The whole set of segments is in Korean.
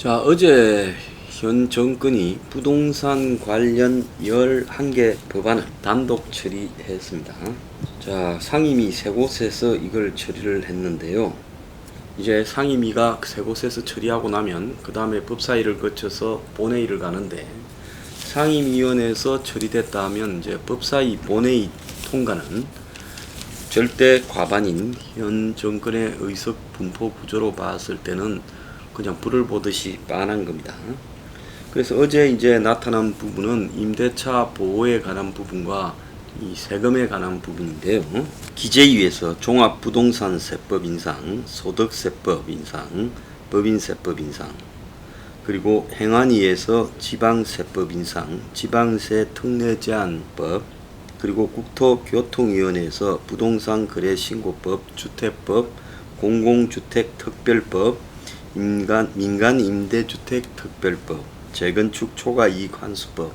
자, 어제 현 정권이 부동산 관련 11개 법안을 단독 처리했습니다. 자, 상임위 세 곳에서 이걸 처리를 했는데요. 이제 상임위가 세 곳에서 처리하고 나면 그 다음에 법사위를 거쳐서 본회의를 가는데, 상임위원회에서 처리됐다 하면 이제 법사위 본회의 통과는 절대 과반인 현 정권의 의석 분포 구조로 봤을 때는 그냥 불을 보듯이 빤한 겁니다. 그래서 어제 이제 나타난 부분은 임대차 보호에 관한 부분과 이 세금에 관한 부분인데요. 기재위에서 종합부동산세법 인상, 소득세법 인상, 법인세법 인상, 그리고 행안위에서 지방세법 인상, 지방세 특례 제한법, 그리고 국토교통위원회에서 부동산 거래 신고법, 주택법, 공공주택특별법, 민간 임대주택 특별법, 재건축 초과이익 환수법,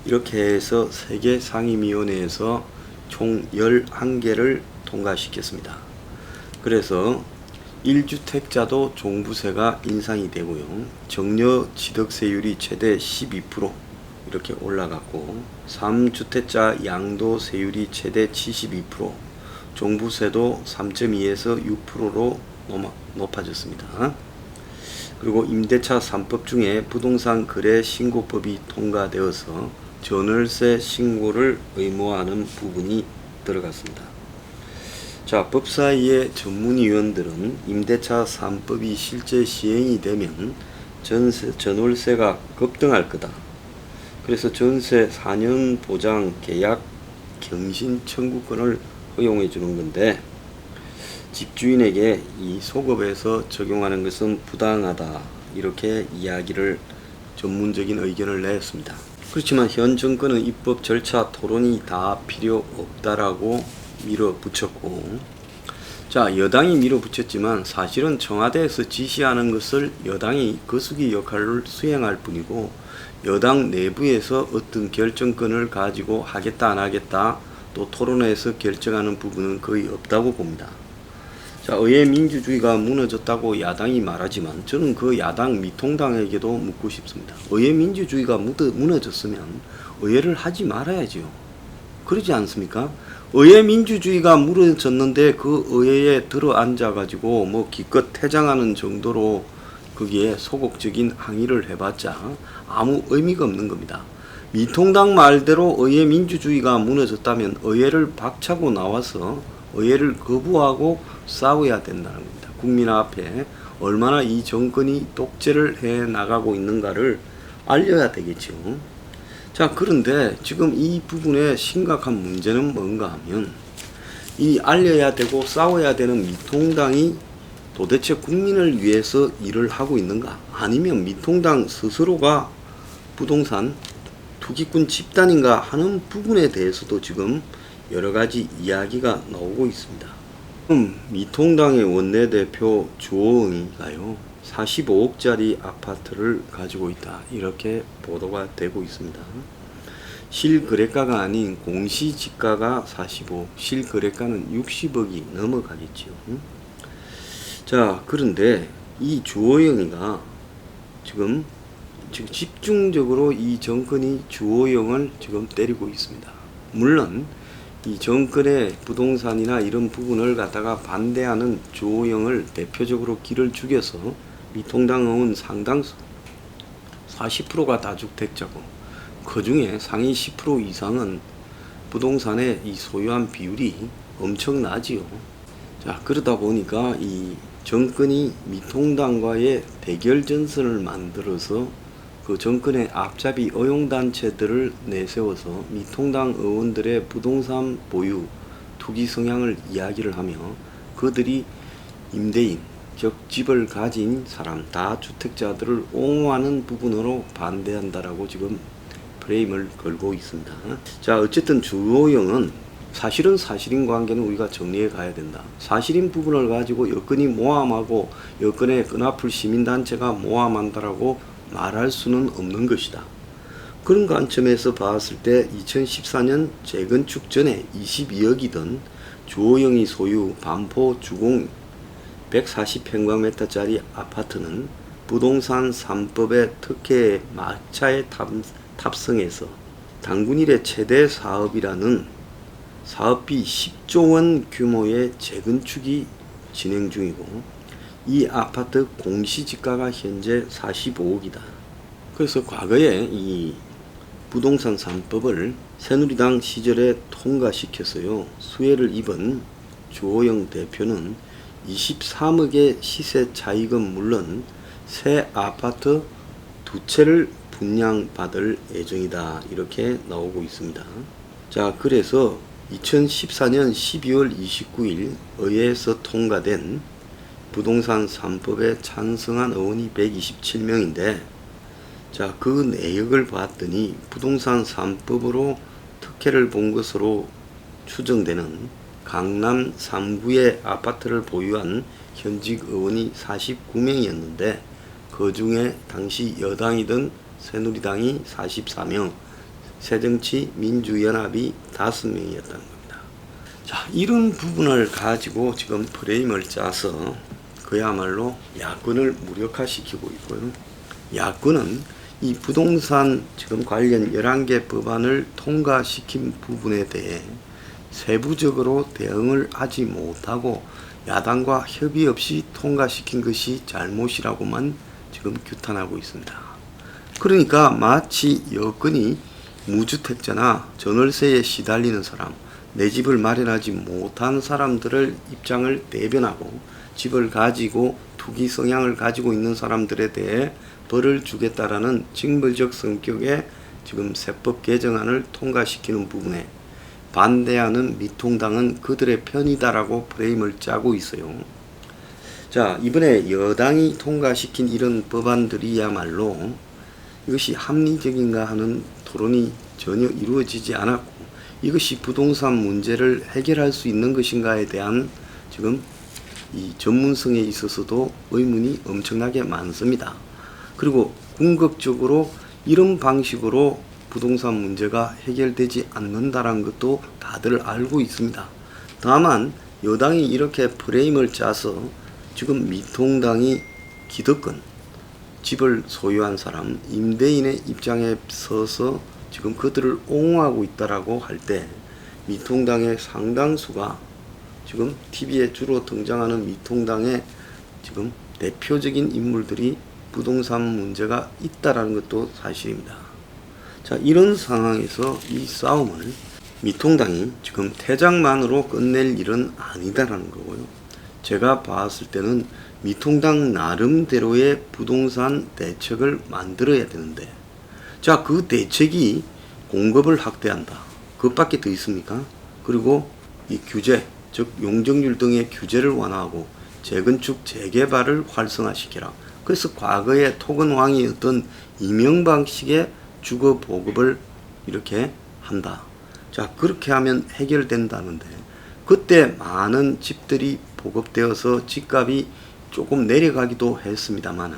이렇게 해서 세계 상임위원회에서 총 11개를 통과시켰습니다. 그래서 1주택자도 종부세가 인상이 되고요. 정려 취득세율이 최대 12% 이렇게 올라갔고, 3주택자 양도세율이 최대 72%, 종부세도 3.2에서 6%로 높아졌습니다. 그리고 임대차 3법 중에 부동산 거래 신고법이 통과되어서 전월세 신고를 의무화하는 부분이 들어갔습니다. 자, 법사위의 전문위원들은 임대차 3법이 실제 시행이 되면 전월세가 급등할 거다. 그래서 전세 4년 보장 계약 갱신 청구권을 허용해 주는 건데, 집주인에게 이 소급에서 적용하는 것은 부당하다, 이렇게 이야기를 전문적인 의견을 냈습니다. 그렇지만 현 정권은 입법 절차 토론이 다 필요 없다라고 밀어붙였고, 자, 여당이 밀어붙였지만 사실은 청와대에서 지시하는 것을 여당이 거수기 역할을 수행할 뿐이고, 여당 내부에서 어떤 결정권을 가지고 하겠다 안 하겠다, 또 토론회에서 결정하는 부분은 거의 없다고 봅니다. 자, 의회 민주주의가 무너졌다고 야당이 말하지만 저는 그 야당 미통당에게도 묻고 싶습니다. 의회 민주주의가 무너졌으면 의회를 하지 말아야지요. 그러지 않습니까? 의회 민주주의가 무너졌는데 그 의회에 들어 앉아가지고 뭐 기껏 퇴장하는 정도로 거기에 소극적인 항의를 해봤자 아무 의미가 없는 겁니다. 미통당 말대로 의회 민주주의가 무너졌다면 의회를 박차고 나와서 의회를 거부하고 싸워야 된다는 겁니다. 국민 앞에 얼마나 이 정권이 독재를 해 나가고 있는가를 알려야 되겠죠. 자, 그런데 지금 이 부분의 심각한 문제는 뭔가 하면, 이 알려야 되고 싸워야 되는 미통당이 도대체 국민을 위해서 일을 하고 있는가, 아니면 미통당 스스로가 부동산 투기꾼 집단인가 하는 부분에 대해서도 지금 여러 가지 이야기가 나오고 있습니다. 미통당의 원내대표 주호응이가요, 45억짜리 아파트를 가지고 있다, 이렇게 보도가 되고 있습니다. 실거래가가 아닌 공시지가가 45억, 실거래가는 60억이 넘어가겠죠. 자, 그런데 이 주호영이가 지금 집중적으로 이 정권이 주호영을 지금 때리고 있습니다. 물론 이 정권의 부동산이나 이런 부분을 갖다가 반대하는 주호영을 대표적으로 길을 죽여서 미통당 의원 상당수 40%가 다주택자고, 그 중에 상위 10% 이상은 부동산의 이 소유한 비율이 엄청나지요. 자, 그러다 보니까 이 정권이 미통당과의 대결 전선을 만들어서 그 정권의 앞잡이 어용단체들을 내세워서 미통당 의원들의 부동산 보유, 투기 성향을 이야기를 하며 그들이 임대인, 즉 집을 가진 사람, 다주택자들을 옹호하는 부분으로 반대한다라고 지금 프레임을 걸고 있습니다. 자, 어쨌든 주호영은 사실은 사실인 관계는 우리가 정리해 가야 된다. 사실인 부분을 가지고 여건이 모함하고 여건의 끈아풀 시민단체가 모함한다라고 말할 수는 없는 것이다. 그런 관점에서 봤을 때 2014년 재건축 전에 22억이던 주호영이 소유 반포 주공 140평방미터짜리 아파트는 부동산 3법의 특혜에 막차에 탑승해서 당군 이래 최대 사업이라는 사업비 10조 원 규모의 재건축이 진행 중이고, 이 아파트 공시지가가 현재 45억이다. 그래서 과거에 이 부동산 3법을 새누리당 시절에 통과시켰어요. 수혜를 입은 주호영 대표는 23억의 시세 차익은 물론 새 아파트 2채를 분양받을 예정이다, 이렇게 나오고 있습니다. 자, 그래서 2014년 12월 29일 의회에서 통과된 부동산 3법에 찬성한 의원이 127명인데, 자, 그 내역을 봤더니 부동산 3법으로 특혜를 본 것으로 추정되는 강남 3구의 아파트를 보유한 현직 의원이 49명이었는데 그 중에 당시 여당이던 새누리당이 44명, 새정치민주연합이 5명이었다는 겁니다. 자, 이런 부분을 가지고 지금 프레임을 짜서 그야말로 야권을 무력화시키고 있고요. 야권은 이 부동산 지금 관련 11개 법안을 통과시킨 부분에 대해 세부적으로 대응을 하지 못하고 야당과 협의 없이 통과시킨 것이 잘못이라고만 지금 규탄하고 있습니다. 그러니까 마치 여건이 무주택자나 전월세에 시달리는 사람, 내 집을 마련하지 못한 사람들을 입장을 대변하고 집을 가지고 투기 성향을 가지고 있는 사람들에 대해 벌을 주겠다라는 징벌적 성격의 지금 세법 개정안을 통과시키는 부분에 반대하는 미통당은 그들의 편이다라고 프레임을 짜고 있어요. 자, 이번에 여당이 통과시킨 이런 법안들이야말로 이것이 합리적인가 하는 토론이 전혀 이루어지지 않았고, 이것이 부동산 문제를 해결할 수 있는 것인가에 대한 지금 이 전문성에 있어서도 의문이 엄청나게 많습니다. 그리고 궁극적으로 이런 방식으로 부동산 문제가 해결되지 않는다는 것도 다들 알고 있습니다. 다만 여당이 이렇게 프레임을 짜서 지금 미통당이 기득권, 집을 소유한 사람, 임대인의 입장에 서서 지금 그들을 옹호하고 있다라고 할 때 미통당의 상당수가 지금 TV에 주로 등장하는 미통당의 지금 대표적인 인물들이 부동산 문제가 있다라는 것도 사실입니다. 자, 이런 상황에서 이 싸움을 미통당이 지금 퇴장만으로 끝낼 일은 아니다라는 거고요. 제가 봤을 때는 미통당 나름대로의 부동산 대책을 만들어야 되는데, 자, 그 대책이 공급을 확대한다, 그것밖에 더 있습니까? 그리고 이 규제, 즉 용적률 등의 규제를 완화하고 재건축 재개발을 활성화시키라. 그래서 과거의 토건왕이었던 이명박식의 주거 보급을 이렇게 한다. 자, 그렇게 하면 해결된다는데, 그때 많은 집들이 보급되어서 집값이 조금 내려가기도 했습니다만은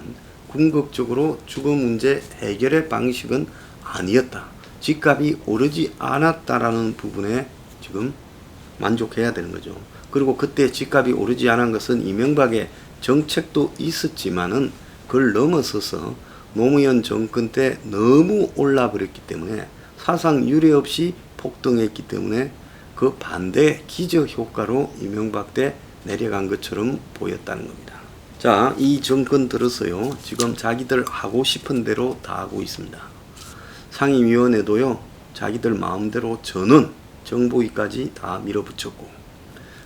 궁극적으로 주거 문제 해결의 방식은 아니었다. 집값이 오르지 않았다라는 부분에 지금 만족해야 되는 거죠. 그리고 그때 집값이 오르지 않은 것은 이명박의 정책도 있었지만은 그걸 넘어서서 노무현 정권 때 너무 올라버렸기 때문에 사상 유례 없이 폭등했기 때문에 그 반대 기저 효과로 이명박 때 내려간 것처럼 보였다는 겁니다. 자, 이 정권 들어서요, 지금 자기들 하고 싶은 대로 다 하고 있습니다. 상임위원회도요, 자기들 마음대로 전원 정보위까지 다 밀어붙였고,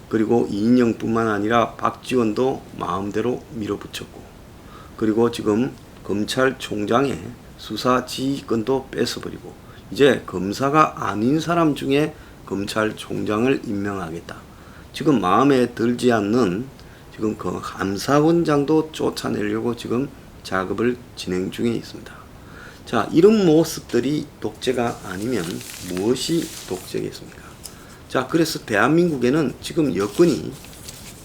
그리고 이인영뿐만 아니라 박지원도 마음대로 밀어붙였고, 그리고 지금 검찰총장의 수사 지휘권도 뺏어버리고 이제 검사가 아닌 사람 중에 검찰총장을 임명하겠다. 지금 마음에 들지 않는 지금 그 감사원장도 쫓아내려고 지금 작업을 진행 중에 있습니다. 자, 이런 모습들이 독재가 아니면 무엇이 독재겠습니까? 자, 그래서 대한민국에는 지금 여권이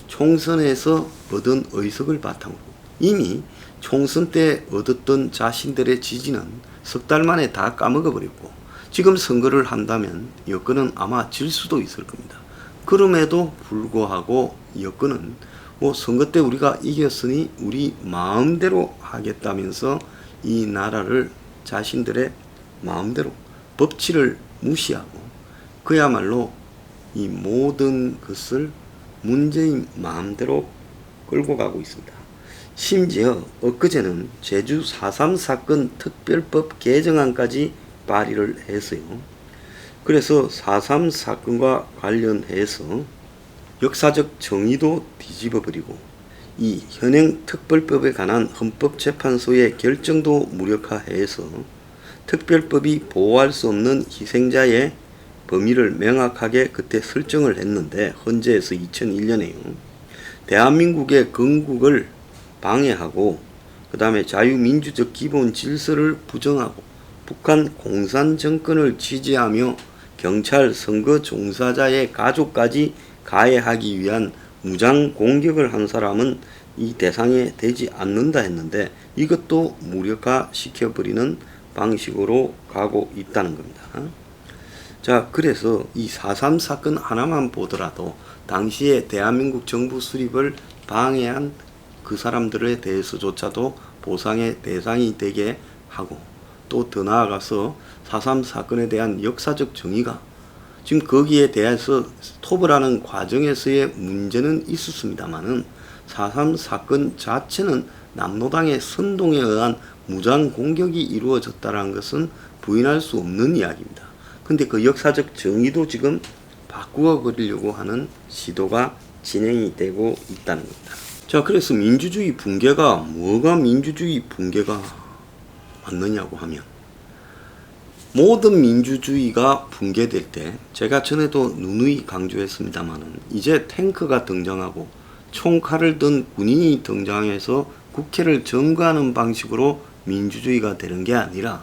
총선에서 얻은 의석을 바탕으로 이미 총선 때 얻었던 자신들의 지지는 석 달 만에 다 까먹어버렸고, 지금 선거를 한다면 여권은 아마 질 수도 있을 겁니다. 그럼에도 불구하고 여권은 뭐 선거 때 우리가 이겼으니 우리 마음대로 하겠다면서 이 나라를 자신들의 마음대로 법치를 무시하고 그야말로 이 모든 것을 문재인 마음대로 끌고 가고 있습니다. 심지어 엊그제는 제주 4.3 사건 특별법 개정안까지 발의를 했어요. 그래서 4.3 사건과 관련해서 역사적 정의도 뒤집어버리고 이 현행 특별법에 관한 헌법재판소의 결정도 무력화해서 특별법이 보호할 수 없는 희생자의 범위를 명확하게 그때 설정을 했는데 헌재에서 2001년에요. 대한민국의 건국을 방해하고 그 다음에 자유민주적 기본 질서를 부정하고 북한 공산정권을 지지하며 경찰 선거 종사자의 가족까지 가해하기 위한 무장 공격을 한 사람은 이 대상에 되지 않는다 했는데 이것도 무력화시켜버리는 방식으로 가고 있다는 겁니다. 자, 그래서 이 4.3 사건 하나만 보더라도 당시에 대한민국 정부 수립을 방해한 그 사람들에 대해서조차도 보상의 대상이 되게 하고 또 더 나아가서 4.3 사건에 대한 역사적 정의가 지금 거기에 대해서 스톱을 하는 과정에서의 문제는 있었습니다만은 4.3 사건 자체는 남로당의 선동에 의한 무장 공격이 이루어졌다는 것은 부인할 수 없는 이야기입니다. 근데 그 역사적 정의도 지금 바꾸어 버리려고 하는 시도가 진행이 되고 있다는 겁니다. 자, 그래서 민주주의 붕괴가 뭐가 민주주의 붕괴가 맞느냐고 하면 모든 민주주의가 붕괴될 때 제가 전에도 누누이 강조했습니다마는 이제 탱크가 등장하고 총칼을 든 군인이 등장해서 국회를 점거하는 방식으로 민주주의가 되는 게 아니라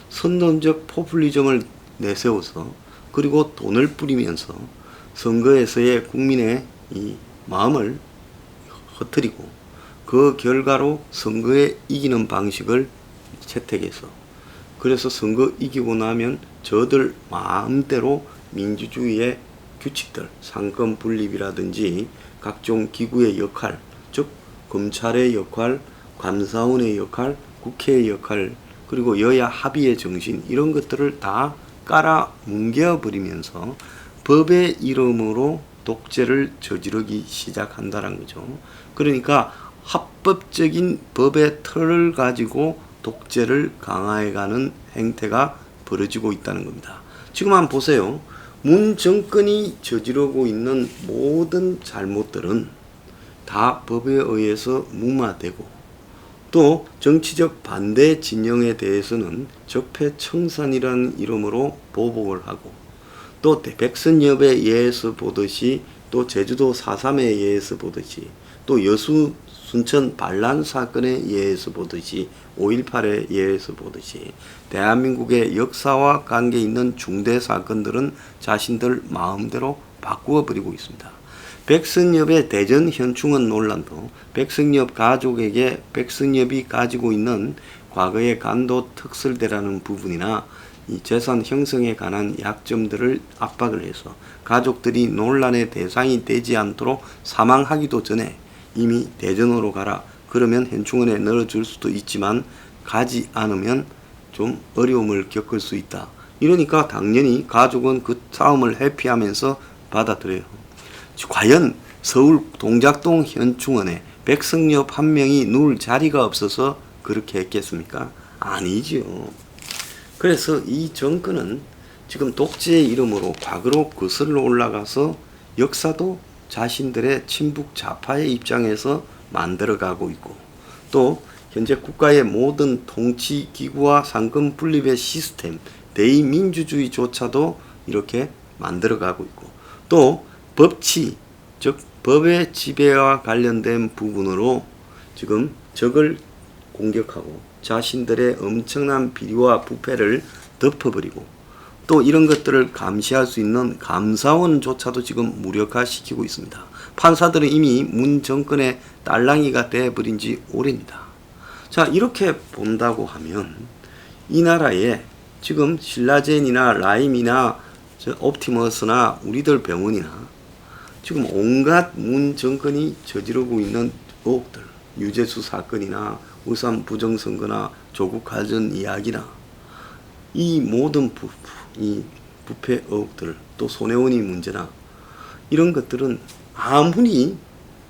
선동적 포퓰리즘을 내세워서 그리고 돈을 뿌리면서 선거에서의 국민의 이 마음을 흐트리고 그 결과로 선거에 이기는 방식을 채택해서 그래서 선거 이기고 나면 저들 마음대로 민주주의의 규칙들, 상권 분립이라든지 각종 기구의 역할, 즉 검찰의 역할, 감사원의 역할, 국회의 역할, 그리고 여야 합의의 정신 이런 것들을 다 깔아 뭉개어버리면서 법의 이름으로 독재를 저지르기 시작한다는 거죠. 그러니까 합법적인 법의 틀을 가지고 독재를 강화해가는 행태가 벌어지고 있다는 겁니다. 지금 한번 보세요. 문 정권이 저지르고 있는 모든 잘못들은 다 법에 의해서 무마되고 또 정치적 반대 진영에 대해서는 적폐청산이라는 이름으로 보복을 하고 또 백선엽에 의해서 보듯이 또 제주도 4.3에 의해서 보듯이 또 여수 순천 반란 사건에 의해서 보듯이 5.18에 의해서 보듯이 대한민국의 역사와 관계 있는 중대 사건들은 자신들 마음대로 바꾸어 버리고 있습니다. 백선엽의 대전 현충원 논란도 백선엽 가족에게 백선엽이 가지고 있는 과거의 간도 특설대라는 부분이나 이 재산 형성에 관한 약점들을 압박을 해서 가족들이 논란의 대상이 되지 않도록 사망하기도 전에 이미 대전으로 가라. 그러면 현충원에 넣어줄 수도 있지만 가지 않으면 좀 어려움을 겪을 수 있다. 이러니까 당연히 가족은 그 싸움을 회피하면서 받아들여요. 과연 서울 동작동 현충원에 백성엽 한 명이 누울 자리가 없어서 그렇게 했겠습니까? 아니지요. 그래서 이 정권은 지금 독재의 이름으로 과거로 거슬러 올라가서 역사도 자신들의 친북 좌파의 입장에서 만들어가고 있고 또 현재 국가의 모든 통치 기구와 상권 분립의 시스템, 대의민주주의조차도 이렇게 만들어가고 있고 또 법치, 즉 법의 지배와 관련된 부분으로 지금 적을 공격하고 자신들의 엄청난 비리와 부패를 덮어버리고 또 이런 것들을 감시할 수 있는 감사원조차도 지금 무력화시키고 있습니다. 판사들은 이미 문 정권의 딸랑이가 되어버린 지 오래입니다. 자, 이렇게 본다고 하면 이 나라에 지금 신라젠이나 라임이나 옵티머스나 우리들 병원이나 지금 온갖 문 정권이 저지르고 있는 의혹들, 유재수 사건이나 울산 부정선거나 조국 가전 이야기나 이 모든 이 부패 의혹들, 또 손혜원이 문제나 이런 것들은 아무리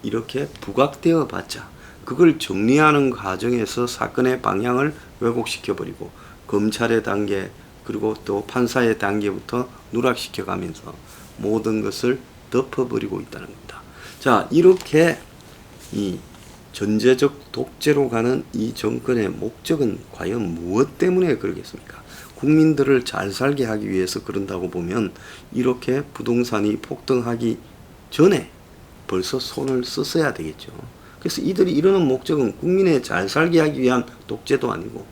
이렇게 부각되어 봤자 그걸 정리하는 과정에서 사건의 방향을 왜곡시켜버리고 검찰의 단계 그리고 또 판사의 단계부터 누락시켜가면서 모든 것을 덮어버리고 있다는 겁니다. 자, 이렇게 이 전제적 독재로 가는 이 정권의 목적은 과연 무엇 때문에 그러겠습니까? 국민들을 잘 살게 하기 위해서 그런다고 보면 이렇게 부동산이 폭등하기 전에 벌써 손을 썼어야 되겠죠. 그래서 이들이 이러는 목적은 국민의 잘 살게 하기 위한 독재도 아니고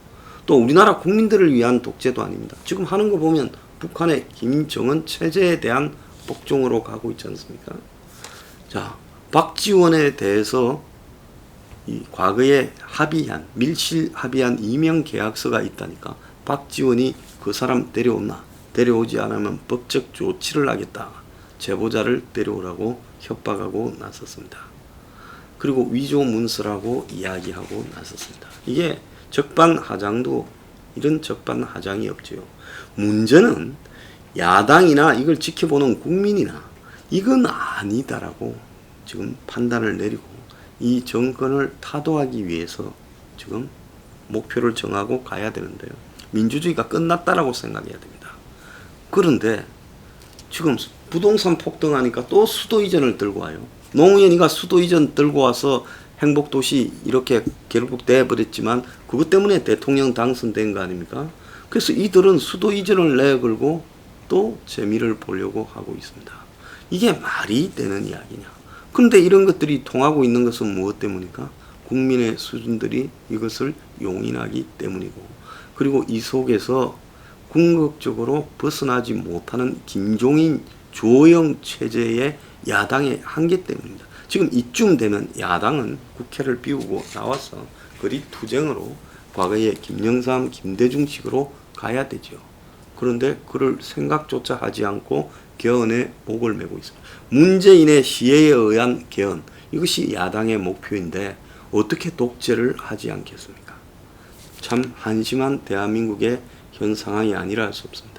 또 우리나라 국민들을 위한 독재도 아닙니다. 지금 하는 거 보면 북한의 김정은 체제에 대한 복종으로 가고 있지 않습니까? 자, 박지원에 대해서 이 과거에 합의한 밀실 합의한 이명 계약서가 있다니까 박지원이 그 사람 데려오지 않으면 법적 조치를 하겠다. 제보자를 데려오라고 협박하고 나섰습니다. 그리고 위조 문서라고 이야기하고 나섰습니다. 이게 적반하장도 이런 적반하장이 없지요. 문제는 야당이나 이걸 지켜보는 국민이나 이건 아니다라고 지금 판단을 내리고 이 정권을 타도하기 위해서 지금 목표를 정하고 가야 되는데요. 민주주의가 끝났다라고 생각해야 됩니다. 그런데 지금 부동산 폭등하니까 또 수도 이전을 들고 와요. 노무현이가 수도 이전 들고 와서 행복도시 이렇게 결국 돼버렸지만 그것 때문에 대통령 당선된 거 아닙니까? 그래서 이들은 수도 이전을 내걸고 또 재미를 보려고 하고 있습니다. 이게 말이 되는 이야기냐? 그런데 이런 것들이 통하고 있는 것은 무엇 때문입니까? 국민의 수준들이 이것을 용인하기 때문이고 그리고 이 속에서 궁극적으로 벗어나지 못하는 김종인 조영 체제의 야당의 한계 때문입니다. 지금 이쯤 되면 야당은 국회를 비우고 나와서 거리 투쟁으로 과거의 김영삼, 김대중식으로 가야 되죠. 그런데 그럴 생각조차 하지 않고 개헌에 목을 메고 있습니다. 문재인의 시혜에 의한 개헌, 이것이 야당의 목표인데 어떻게 독재를 하지 않겠습니까? 참 한심한 대한민국의 현 상황이 아니라 할 수 없습니다.